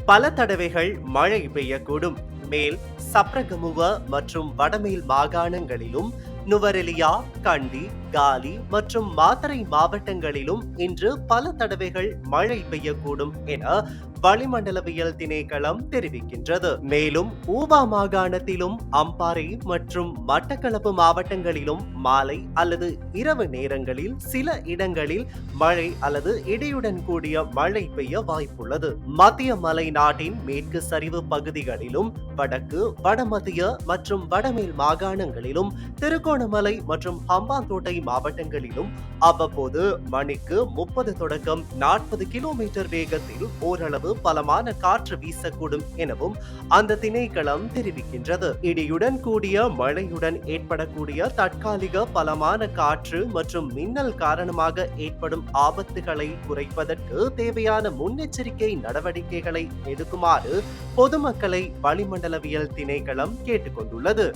பல தடவைகள் மழை பெய்யக்கூடும். மேல் சப்ரகமுவ மற்றும் வடமேல் மாகாணங்களிலும், நுவரெலியா, கண்டி, காலி மற்றும் மாத்தறை மாவட்டங்களிலும் இன்று பல தடவைகள் மழை பெய்யக்கூடும் என வளிமண்டலவியல் திணைக்களம் தெரிவிக்கின்றது. மேலும் ஊவா மாகாணத்திலும், அம்பாறை மற்றும் மட்டக்களப்பு மாவட்டங்களிலும் மாலை அல்லது இரவு நேரங்களில் சில இடங்களில் மழை அல்லது இடியுடன் கூடிய மழை பெய்ய வாய்ப்புள்ளது. மத்திய மலை நாட்டின் மேற்கு சரிவு பகுதிகளிலும், வடக்கு, வடமத்திய மற்றும் வடமேல் மாகாணங்களிலும், திருகோணமலை மற்றும் ஹம்பாந்தோட்டை மாவட்டங்களிலும் அவ்வப்போது மணிக்கு 30 தொடக்கம் 40 கிலோமீட்டர் வேகத்தில் ஓரளவு பலமான காற்று வீசக்கூடும் எனவும் அந்த திணைக்களம் தெரிவிக்கின்றது. இடியுடன் கூடிய மழையுடன் ஏற்படக்கூடிய தற்காலிக பலமான காற்று மற்றும் மின்னல் காரணமாக ஏற்படும் ஆபத்துகளை குறைப்பதற்கு தேவையான முன்னெச்சரிக்கை நடவடிக்கைகளை எடுக்குமாறு பொதுமக்களை வளிமண்டலவியல் திணைக்களம் கேட்டுக்கொண்டுள்ளது.